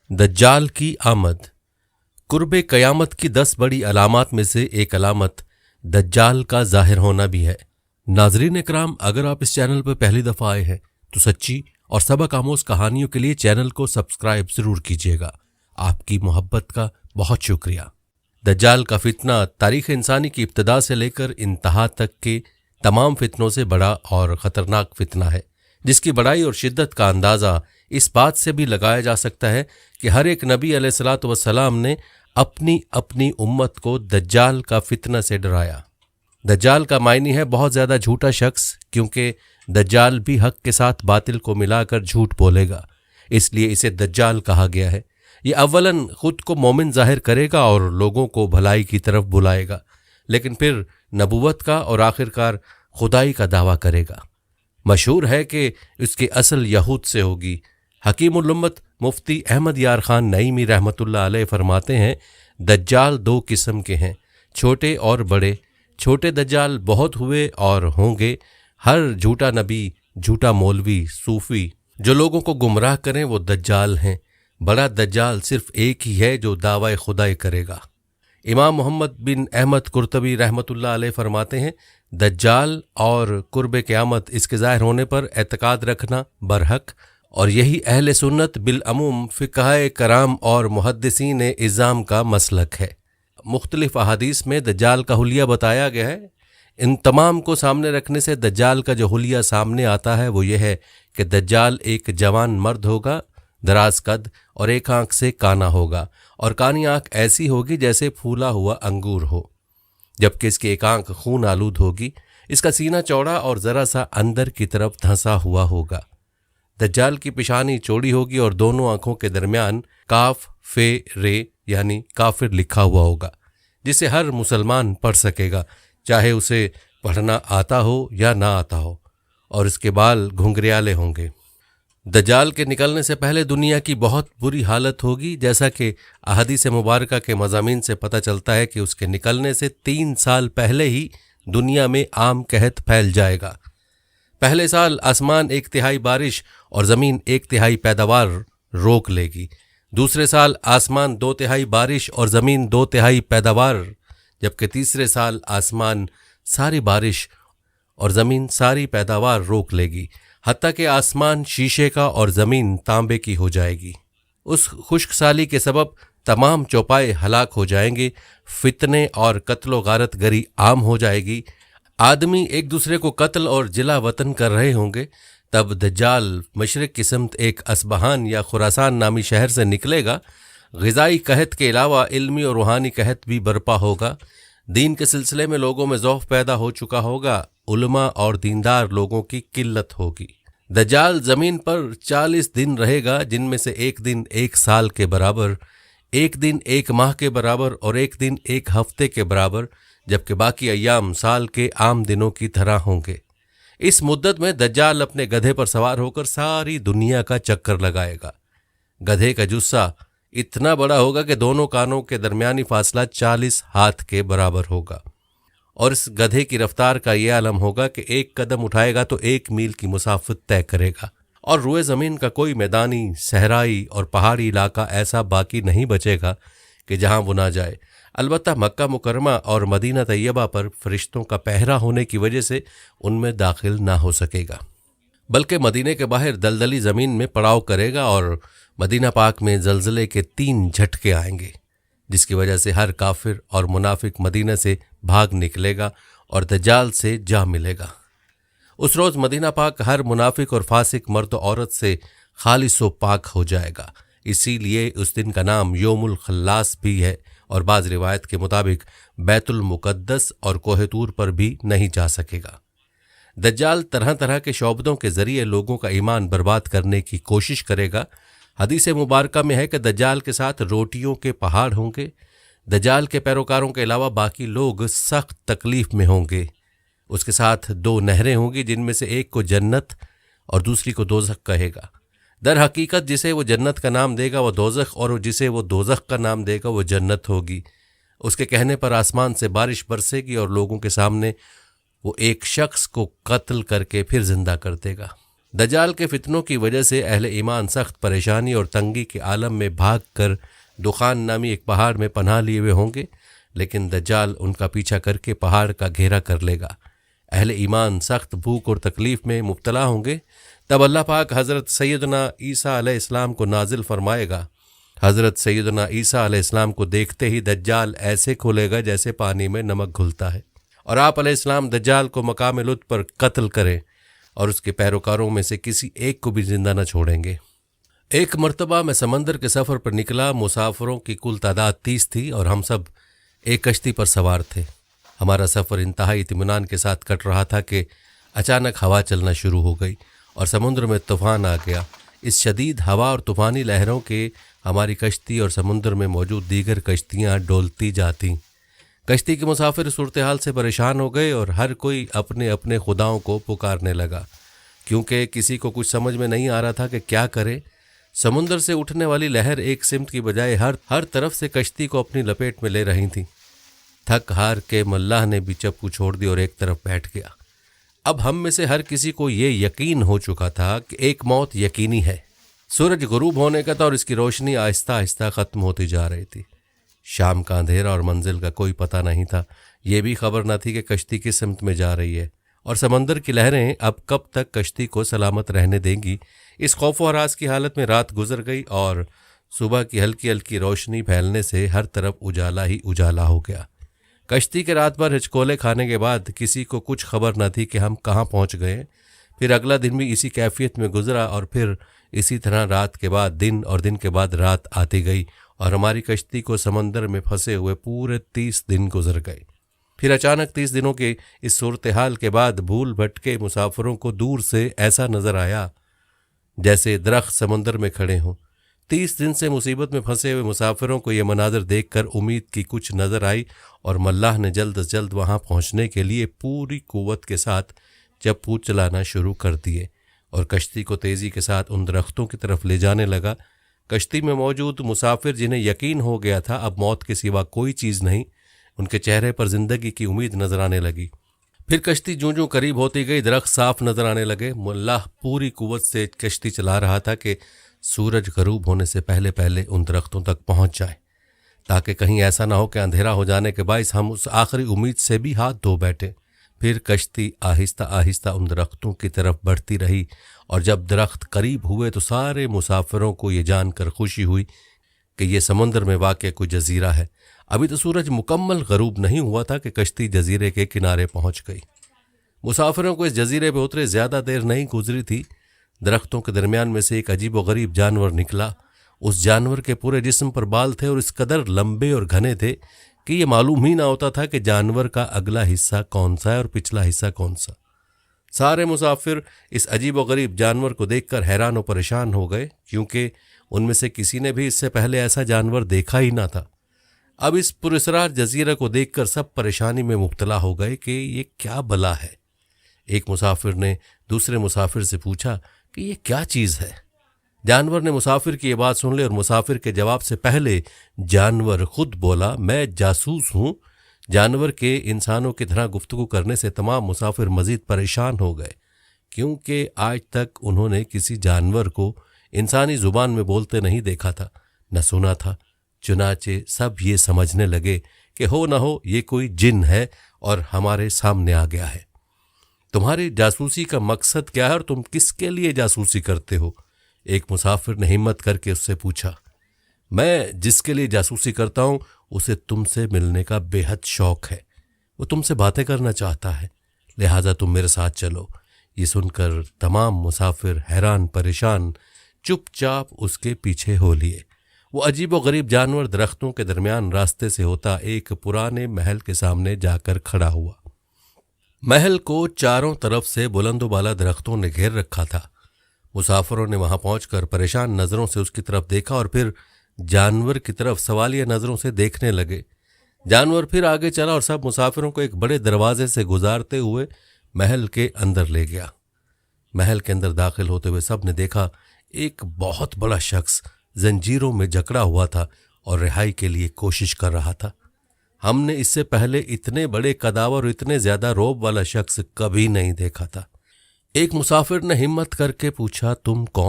दज्जाल की आमद। कुर्बे क़यामत की 10 बड़ी अलामात में से एक अलामत दज्जाल का ज़ाहिर होना भी है। नाज़रीन इकराम, अगर आप इस चैनल पर पहली दफ़ा आए हैं तो सच्ची और सबक आमोज़ कहानियों के लिए चैनल को सब्सक्राइब ज़रूर कीजिएगा। आपकी मोहब्बत का बहुत शुक्रिया। दज्जाल का फितना तारीख़ इंसानी की इब्तिदा से लेकर इंतहा तक के तमाम फितनों से बड़ा और ख़तरनाक फितना है, जिसकी बड़ाई और शिद्दत का अंदाज़ा इस बात से भी लगाया जा सकता है कि हर एक नबी अलैहिस्सलातु वस्सलाम ने अपनी अपनी उम्मत को दज्जाल का फितना से डराया। दज्जाल का मायनी है बहुत ज़्यादा झूठा शख्स, क्योंकि दज्जाल भी हक के साथ बातिल को मिलाकर झूठ बोलेगा, इसलिए इसे दज्जाल कहा गया है। ये अव्वलन खुद को मोमिन जाहिर करेगा और लोगों को भलाई की तरफ बुलाएगा, लेकिन फिर नबूवत का और आखिरकार खुदाई का दावा करेगा। मशहूर है कि उसकी असल यहूद से होगी। हकीमुल उम्मत मुफ्ती अहमद यार खान नईमी रहमतुल्लाह अलैह फरमाते हैं, दज्जाल 2 किस्म के हैं, छोटे और बड़े। छोटे दज्जाल बहुत हुए और होंगे। हर झूठा नबी, झूठा मौलवी, सूफी जो लोगों को गुमराह करें वो दज्जाल हैं। बड़ा दज्जाल सिर्फ एक ही है जो दावा खुदाई करेगा। इमाम मोहम्मद बिन अहमद कुर्तबी रहमतुल्लाह अलैह फरमाते हैं, दज्जाल और कुर्बे क़यामत इसके ज़ाहिर होने पर एतकाद रखना बरहक, और यही अहले सुन्नत बिल अमूम फ़िक़हाए कराम और मुहद्दिसीन इज़ाम का मसलक है। मुख्तलिफ अहादीस में दज्जाल का हुलिया बताया गया है। इन तमाम को सामने रखने से दज्जाल का जो हुलिया सामने आता है वो ये है कि दज्जाल एक जवान मर्द होगा, दराज कद और एक आंख से काना होगा, और कानी आंख ऐसी होगी जैसे फूला हुआ अंगूर हो, जबकि इसकी एक आंख खून आलूद होगी। इसका सीना चौड़ा और ज़रा सा अंदर की तरफ धंसा हुआ होगा। दज्जाल की पेशानी चौड़ी होगी और दोनों आंखों के दरमियान काफ फे रे यानी काफिर लिखा हुआ होगा, जिसे हर मुसलमान पढ़ सकेगा, चाहे उसे पढ़ना आता हो या ना आता हो, और इसके बाल घुंघरियाले होंगे। दज्जाल के निकलने से पहले दुनिया की बहुत बुरी हालत होगी, जैसा कि अहादीस मुबारका के मज़ामीन से पता चलता है कि उसके निकलने से 3 साल पहले ही दुनिया में आम कहत फैल जाएगा। पहले साल आसमान 1/3 बारिश और ज़मीन 1/3 पैदावार रोक लेगी। दूसरे साल आसमान 2/3 बारिश और ज़मीन 2/3 पैदावार, जबकि तीसरे साल आसमान सारी बारिश और ज़मीन सारी पैदावार रोक लेगी, हत्ता कि आसमान शीशे का और ज़मीन तांबे की हो जाएगी। उस खुश्क साली के सबब तमाम चौपाए हलाक हो जाएंगे, फितने और कत्लो गारत गरी आम हो जाएगी, आदमी एक दूसरे को कत्ल और जिला वतन कर रहे होंगे। तब दज्जाल मशरिक की समत एक असबहान या खुरासान नामी शहर से निकलेगा। ग़िज़ाई कहत के अलावा इल्मी और रूहानी कहत भी बरपा होगा। दीन के सिलसिले में लोगों में ज़ौफ़ पैदा हो चुका होगा। उलमा और दीनदार लोगों की किल्लत होगी। दज्जाल ज़मीन पर 40 दिन रहेगा, जिनमें से एक दिन 1 साल के बराबर, एक दिन 1 माह के बराबर और एक दिन 1 हफ्ते के बराबर, जबकि बाकी अय्याम साल के आम दिनों की तरह होंगे। इस मुद्दत में दज्जाल अपने गधे पर सवार होकर सारी दुनिया का चक्कर लगाएगा। गधे का जुस्सा इतना बड़ा होगा कि दोनों कानों के दरमियानी फासला 40 हाथ के बराबर होगा, और इस गधे की रफ्तार का यह आलम होगा कि 1 कदम उठाएगा तो 1 मील की मुसाफत तय करेगा, और रुए ज़मीन का कोई मैदानी, सहराई और पहाड़ी इलाका ऐसा बाकी नहीं बचेगा कि जहां वो ना जाए। अलबत्ता मक्का मुकरमा और मदीना तैयबा पर फरिश्तों का पहरा होने की वजह से उनमें दाखिल ना हो सकेगा, बल्कि मदीने के बाहर दलदली ज़मीन में पड़ाव करेगा, और मदीना पाक में ज़लज़ले के 3 झटके आएंगे, जिसकी वजह से हर काफिर और मुनाफिक मदीना से भाग निकलेगा और दज्जाल से जा मिलेगा। उस रोज़ मदीना पाक हर मुनाफिक और फासिक मर्द औरत से खालिस व पाक हो जाएगा। इसीलिए उस दिन का नाम योमुल खल्लास भी है, और बाज़ रिवायत के मुताबिक बैतुल मुक़द्दस और कोहतूर पर भी नहीं जा सकेगा। दज्जाल तरह तरह के शौबदों के ज़रिए लोगों का ईमान बर्बाद करने की कोशिश करेगा। हदीस मुबारका में है कि दज्जाल के साथ रोटियों के पहाड़ होंगे। दज्जाल के पैरोकारों के अलावा बाकी लोग सख्त तकलीफ़ में होंगे। उसके साथ 2 नहरें होंगी, जिनमें से एक को जन्नत और दूसरी को दोज़ख कहेगा। दर हकीकत जिसे वो जन्नत का नाम देगा वो दोज़ख, और जिसे वो दोज़ख का नाम देगा वो जन्नत होगी। उसके कहने पर आसमान से बारिश बरसेगी और लोगों के सामने वो एक शख्स को कत्ल करके फिर जिंदा कर देगा। दज्जाल के फितनों की वजह से अहले ईमान सख्त परेशानी और तंगी के आलम में भाग कर दुखान नामी एक पहाड़ में पनाह लिए हुए होंगे, लेकिन दज्जाल उनका पीछा करके पहाड़ का घेरा कर लेगा। अहले ईमान सख्त भूख और तकलीफ में मुब्तला होंगे। तब अल्लाह पाक हज़रत सैयदना ईसा अलैहिस्सलाम को नाजिल फरमाएगा। हज़रत सैयदना ईसा अलैहिस्सलाम को देखते ही दज्जाल ऐसे खुलेगा जैसे पानी में नमक घुलता है, और आप अलैहिस्सलाम दज्जाल को मकाम लुत्फ पर कत्ल करें और उसके पैरोकारों में से किसी एक को भी जिंदा न छोड़ेंगे। एक मर्तबा मैं समंदर के सफ़र पर निकला। मुसाफिरों की कुल तादाद 30 थी और हम सब एक कश्ती पर सवार थे। हमारा सफ़र इंतहाई इत्मीनान के साथ कट रहा था कि अचानक हवा चलना शुरू हो गई और समुद्र में तूफ़ान आ गया। इस शदीद हवा और तूफ़ानी लहरों के हमारी कश्ती और समुद्र में मौजूद दीगर कश्तियाँ डोलती जातीं। कश्ती के मुसाफिर सूरत हाल से परेशान हो गए और हर कोई अपने अपने खुदाओं को पुकारने लगा, क्योंकि किसी को कुछ समझ में नहीं आ रहा था कि क्या करे। समुद्र से उठने वाली लहर एक सिमत की बजाय हर तरफ से कश्ती को अपनी लपेट में ले रही थी। थक हार के मल्लाह ने भी चप्पू छोड़ दी और एक तरफ बैठ गया। अब हम में से हर किसी को ये यकीन हो चुका था कि एक मौत यकीनी है। सूरज गुरूब होने का था और इसकी रोशनी आहिस्ता आहिस्ता ख़त्म होती जा रही थी। शाम का अंधेरा और मंजिल का कोई पता नहीं था। ये भी खबर न थी कि कश्ती किस सिमत में जा रही है और समंदर की लहरें अब कब तक कश्ती को सलामत रहने देंगी। इस खौफ व हरास की हालत में रात गुजर गई और सुबह की हल्की हल्की रोशनी फैलने से हर तरफ उजाला ही उजाला हो गया। कश्ती के रात भर हिचकोले खाने के बाद किसी को कुछ खबर न थी कि हम कहाँ पहुँच गए। फिर अगला दिन भी इसी कैफियत में गुजरा और फिर इसी तरह रात के बाद दिन और दिन के बाद रात आती गई और हमारी कश्ती को समंदर में फंसे हुए पूरे 30 दिन गुजर गए। फिर अचानक 30 दिनों के इस सूरत हाल के बाद भूल भटके मुसाफिरों को दूर से ऐसा नज़र आया जैसे दरख्त समंदर में खड़े हों। 30 दिन से मुसीबत में फंसे हुए मुसाफिरों को यह मनाजर देखकर उम्मीद की कुछ नज़र आई और मल्लाह ने जल्द से जल्द वहाँ पहुँचने के लिए पूरी कुव्वत के साथ चप्पू चलाना शुरू कर दिए और कश्ती को तेज़ी के साथ उन दरख्तों की तरफ ले जाने लगा। कश्ती में मौजूद मुसाफिर जिन्हें यकीन हो गया था अब मौत के सिवा कोई चीज़ नहीं, उनके चेहरे पर ज़िंदगी की उम्मीद नजर आने लगी। फिर कश्ती जूं जूं करीब होती गई दरख्त साफ नजर आने लगे। मुल्लाह पूरी कुव्वत से कश्ती चला रहा था कि सूरज गरूब होने से पहले पहले उन दरख्तों तक पहुंच जाए, ताकि कहीं ऐसा ना हो कि अंधेरा हो जाने के बायस हम उस आखिरी उम्मीद से भी हाथ धो बैठे। फिर कश्ती आहिस्ता आहिस्ता उन दरख्तों की तरफ बढ़ती रही और जब दरख्त करीब हुए तो सारे मुसाफिरों को ये जानकर खुशी हुई कि ये समंदर में वाक़ कोई जजीरा है। अभी तो सूरज मुकम्मल गरूब नहीं हुआ था कि कश्ती जजीरे के किनारे पहुंच गई। मुसाफिरों को इस जजीरे पर उतरे ज़्यादा देर नहीं गुजरी थी। दरख्तों के दरमियान में से एक अजीब व गरीब जानवर निकला। उस जानवर के पूरे जिस्म पर बाल थे और इस कदर लंबे और घने थे कि ये मालूम ही ना होता था कि जानवर का अगला हिस्सा कौन सा है और पिछला हिस्सा कौन सा। सारे मुसाफिर इस अजीब व गरीब जानवर को देखकर हैरान और परेशान हो गए, क्योंकि उनमें से किसी ने भी इससे पहले ऐसा जानवर देखा ही ना था। अब इस पुरस्रार जजीरा को देखकर सब परेशानी में मुब्तला हो गए कि ये क्या बला है। एक मुसाफिर ने दूसरे मुसाफिर से पूछा कि ये क्या चीज़ है। जानवर ने मुसाफिर की ये बात सुन ली और मुसाफिर के जवाब से पहले जानवर खुद बोला, मैं जासूस हूँ। जानवर के इंसानों की तरह गुफ्तगू करने से तमाम मुसाफिर मज़ीद परेशान हो गए, क्योंकि आज तक उन्होंने किसी जानवर को इंसानी ज़ुबान में बोलते नहीं देखा था, न सुना था। चुनाचे सब ये समझने लगे कि हो न हो ये कोई जिन है और हमारे सामने आ गया है। तुम्हारी जासूसी का मकसद क्या है और तुम किसके लिए जासूसी करते हो? एक मुसाफिर ने हिम्मत करके उससे पूछा। मैं जिसके लिए जासूसी करता हूँ उसे तुमसे मिलने का बेहद शौक है। वो तुमसे बातें करना चाहता है, लिहाजा तुम मेरे साथ चलो। ये सुनकर तमाम मुसाफिर हैरान परेशान चुपचाप उसके पीछे हो लिए। वो अजीब व गरीब जानवर दरख्तों के दरमियान रास्ते से होता एक पुराने महल के सामने जाकर खड़ा हुआ। महल को चारों तरफ से बुलंदोबाला दरख्तों ने घेर रखा था। मुसाफिरों ने वहां पहुंचकर परेशान नज़रों से उसकी तरफ देखा और फिर जानवर की तरफ सवालिया नज़रों से देखने लगे। जानवर फिर आगे चला और सब मुसाफिरों को एक बड़े दरवाजे से गुजारते हुए महल के अंदर ले गया। महल के अंदर दाखिल होते हुए सब ने देखा एक बहुत बड़ा शख्स जंजीरों में जकड़ा हुआ था और रिहाई के लिए कोशिश कर रहा था। हमने इससे पहले इतने बड़े कदावर और इतने ज़्यादा रौब वाला शख्स कभी नहीं देखा था। एक मुसाफिर ने हिम्मत करके पूछा, तुम कौन?